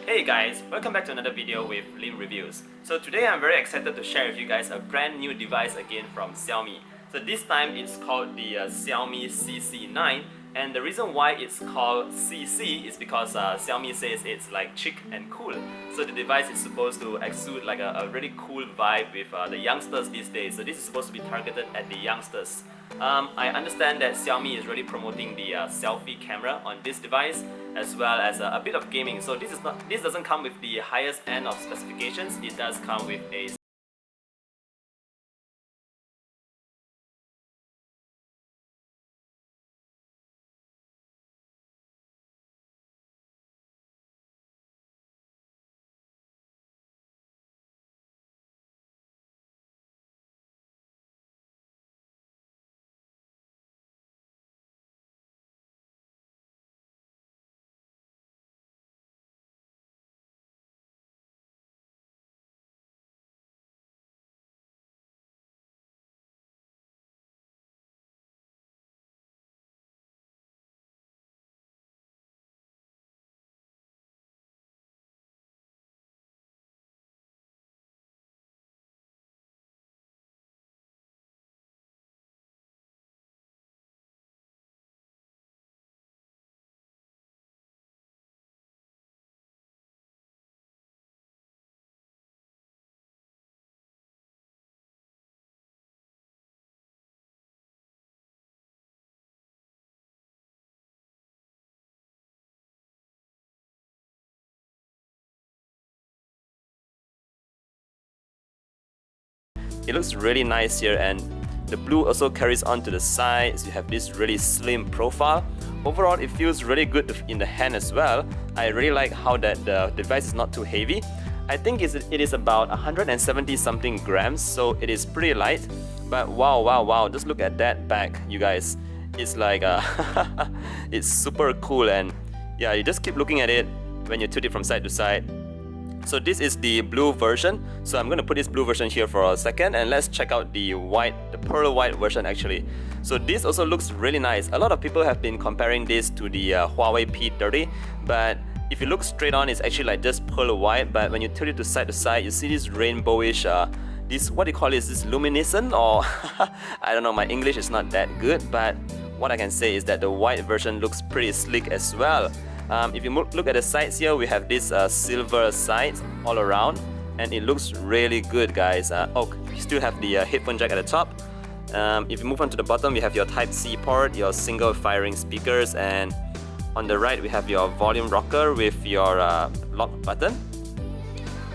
Hey guys, welcome back to another video with Lim Reviews. So today I'm very excited to share with you guys a brand new device again from Xiaomi. So this time it's called the Xiaomi CC9, and the reason why it's called CC is because Xiaomi says it's like chic and cool. So the device is supposed to exude like a really cool vibe with the youngsters these days. So this is supposed to be targeted at the youngsters. I understand that Xiaomi is really promoting the selfie camera on this device, as well as a bit of gaming. So this doesn't come with the highest end of specifications. It does come with a It looks really nice here, and the blue also carries on to the sides. You have this really slim profile. Overall, it feels really good in the hand as well. I really like how that the device is not too heavy. I think it is about 170 something grams, so it is pretty light. But wow, just look at that back, you guys. It's like it's super cool, and yeah, you just keep looking at it when you tilt it from side to side. So this is the blue version. So I'm going to put this blue version here for a second, and let's check out the pearl white version actually. So this also looks really nice. A lot of people have been comparing this to the Huawei P30, but if you look straight on, it's actually like just pearl white. But when you tilt it to side, you see this rainbowish, this, what do you call it, is this luminescent, or I don't know, my English is not that good, but what I can say is that the white version looks pretty sleek as well. If you look at the sides here, we have this silver sides all around, and it looks really good, guys. You still have the headphone jack at the top. If you move on to the bottom, you have your Type-C port, your single firing speakers, and on the right we have your volume rocker with your lock button.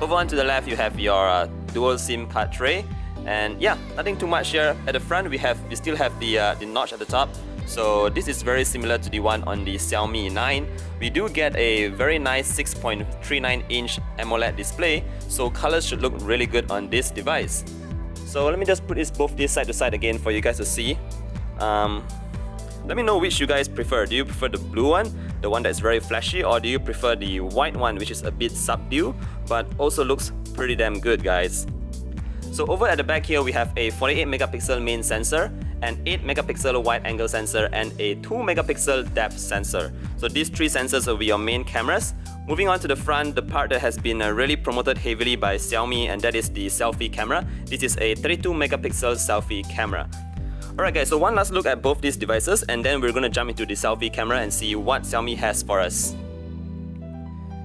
Over on to the left, you have your dual SIM card tray, and yeah, nothing too much here. At the front, we still have the notch at the top. So this is very similar to the one on the Xiaomi 9. We do get a very nice 6.39-inch AMOLED display, so colors should look really good on this device. So let me just put both this side to side again for you guys to see. Let me know which you guys prefer. Do you prefer the blue one, the one that's very flashy, or do you prefer the white one, which is a bit subdued but also looks pretty damn good, guys? So over at the back here, we have a 48 megapixel main sensor, an 8 megapixel wide angle sensor, and a 2 megapixel depth sensor. So these three sensors will be your main cameras. Moving on to the front, the part that has been really promoted heavily by Xiaomi, and that is the selfie camera. This is a 32 megapixel selfie camera. Alright guys, so one last look at both these devices, and then we're going to jump into the selfie camera and see what Xiaomi has for us.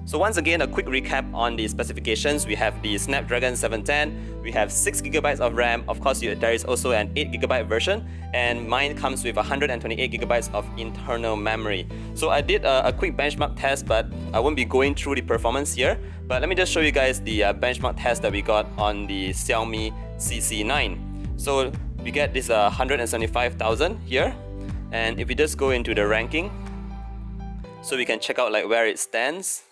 So once again, a quick recap on the specifications. We have the Snapdragon 710, we have 6GB of RAM, of course there is also an 8GB version, and mine comes with 128GB of internal memory. So I did a quick benchmark test, but I won't be going through the performance here, but let me just show you guys the benchmark test that we got on the Xiaomi CC9. So we get this 175,000 here, and if we just go into the ranking, so we can check out like where it stands.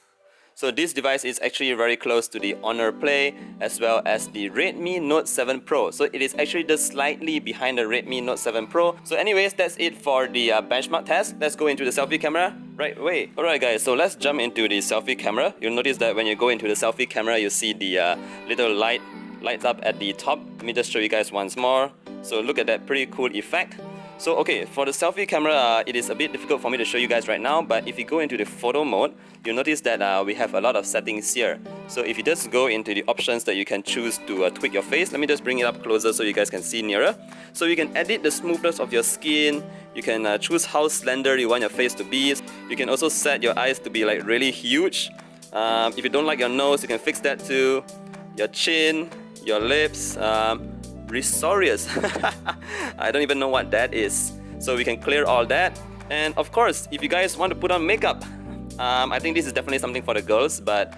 So this device is actually very close to the Honor Play as well as the Redmi Note 7 Pro. So it is actually just slightly behind the Redmi Note 7 Pro. So anyways, that's it for the benchmark test. Let's go into the selfie camera right away. Alright guys, so let's jump into the selfie camera. You'll notice that when you go into the selfie camera, you see the little lights up at the top. Let me just show you guys once more. So look at that pretty cool effect. So okay, for the selfie camera, it is a bit difficult for me to show you guys right now, but if you go into the photo mode, you'll notice that we have a lot of settings here. So if you just go into the options that you can choose to tweak your face, let me just bring it up closer so you guys can see nearer. So you can edit the smoothness of your skin, you can choose how slender you want your face to be. You can also set your eyes to be like really huge. If you don't like your nose, you can fix that too. Your chin, your lips, Risorious. I don't even know what that is. So we can clear all that. And of course, if you guys want to put on makeup, I think this is definitely something for the girls, but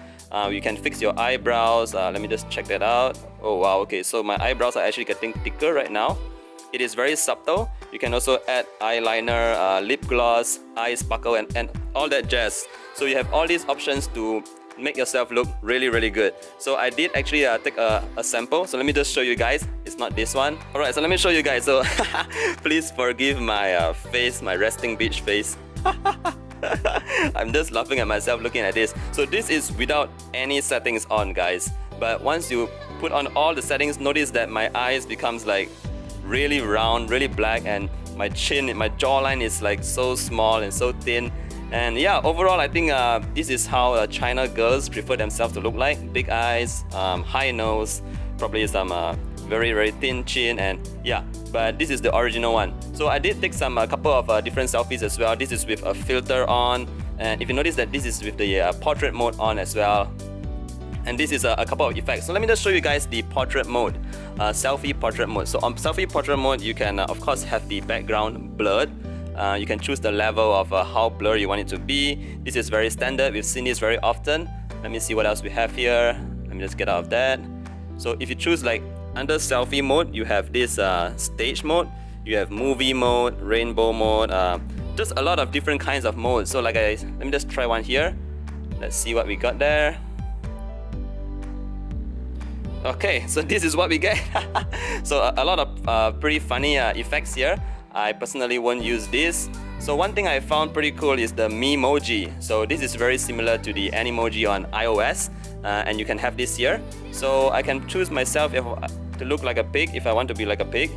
you can fix your eyebrows. Let me just check that out. Oh wow, okay, so my eyebrows are actually getting thicker right now. It is very subtle. You can also add eyeliner, lip gloss, eye sparkle, and all that jazz. So you have all these options to make yourself look really good. So I did actually take a sample, so let me just show you guys. It's not this one. Alright, so let me show you guys. So please forgive my face, my resting bitch face. I'm just laughing at myself looking at this. So this is without any settings on, guys, but once you put on all the settings, notice that my eyes becomes like really round, really black, and my chin, my jawline is like so small and so thin. And yeah, overall I think this is how China girls prefer themselves to look like. Big eyes, high nose, probably some very thin chin, and yeah, but this is the original one. So I did take a couple of different selfies as well. This is with a filter on, and if you notice that this is with the portrait mode on as well. And this is a couple of effects. So let me just show you guys the portrait mode, selfie portrait mode. So on selfie portrait mode, you can of course have the background blurred. You can choose the level of how blurry you want it to be. This is very standard. We've seen this very often. Let me see what else we have here. Let me just get out of that. So if you choose like under selfie mode, you have this stage mode, you have movie mode, rainbow mode, just a lot of different kinds of modes. So let me just try one here. Let's see what we got there. Okay, so this is what we get. So a lot of pretty funny effects here. I personally won't use this. So one thing I found pretty cool is the MiMoji. So this is very similar to the Animoji on iOS, and you can have this here. So I can choose myself to look like a pig if I want to be like a pig.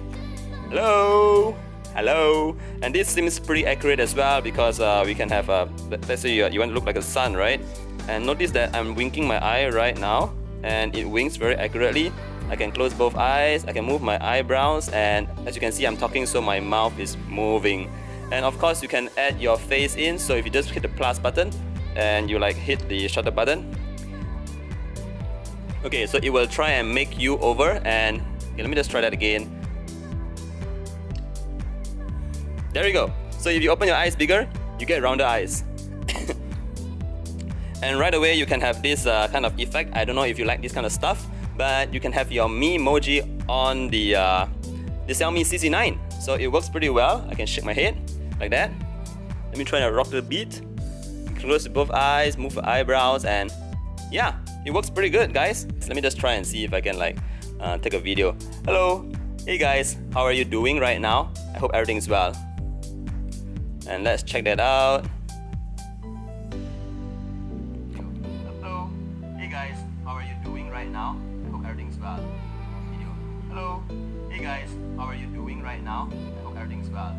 Hello! Hello! And this seems pretty accurate as well, because we can have, let's say you want to look like a sun, right? And notice that I'm winking my eye right now, and it winks very accurately. I can close both eyes, I can move my eyebrows, and as you can see, I'm talking so my mouth is moving. And of course, you can add your face in. So if you just hit the plus button and you like hit the shutter button, okay, so it will try and make you over. And okay, let me just try that again. There you go. So if you open your eyes bigger, you get rounder eyes. And right away you can have this kind of effect. I don't know if you like this kind of stuff, but you can have your MiMoji on the Xiaomi CC9. So it works pretty well. I can shake my head like that. Let me try to rock the beat. Close both eyes, move the eyebrows, and yeah, it works pretty good, guys. So let me just try and see if I can like take a video. Hello, hey guys, how are you doing right now? I hope everything is well. And let's check that out. Hello, hey guys, how are you doing right now? I hope everything's well. Video. Hello, hey guys, how are you doing right now? I hope everything's well.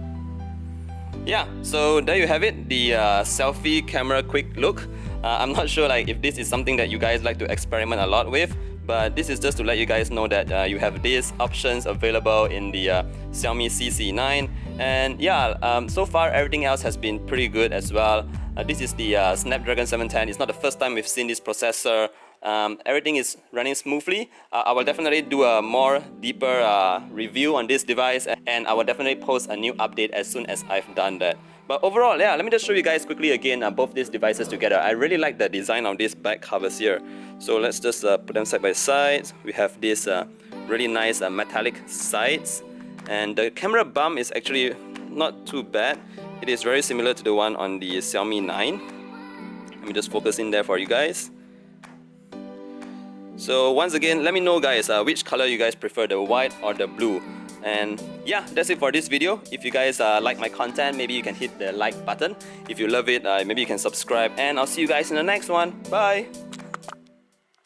Yeah, so there you have it, the selfie camera quick look. I'm not sure like if this is something that you guys like to experiment a lot with, but this is just to let you guys know that you have these options available in the Xiaomi CC9. And yeah, so far everything else has been pretty good as well. This is the Snapdragon 710. It's not the first time we've seen this processor. Everything is running smoothly. I will definitely do a more deeper review on this device, and I will definitely post a new update as soon as I've done that. But overall, yeah, let me just show you guys quickly again both these devices together. I really like the design of these back covers here. So let's just put them side by side. We have this really nice metallic sides, and the camera bump is actually not too bad. It is very similar to the one on the Xiaomi 9. Let me just focus in there for you guys. So once again, let me know guys which color you guys prefer, the white or the blue. And yeah, that's it for this video. If you guys like my content, maybe you can hit the like button. If you love it, maybe you can subscribe, and I'll see you guys in the next one. Bye!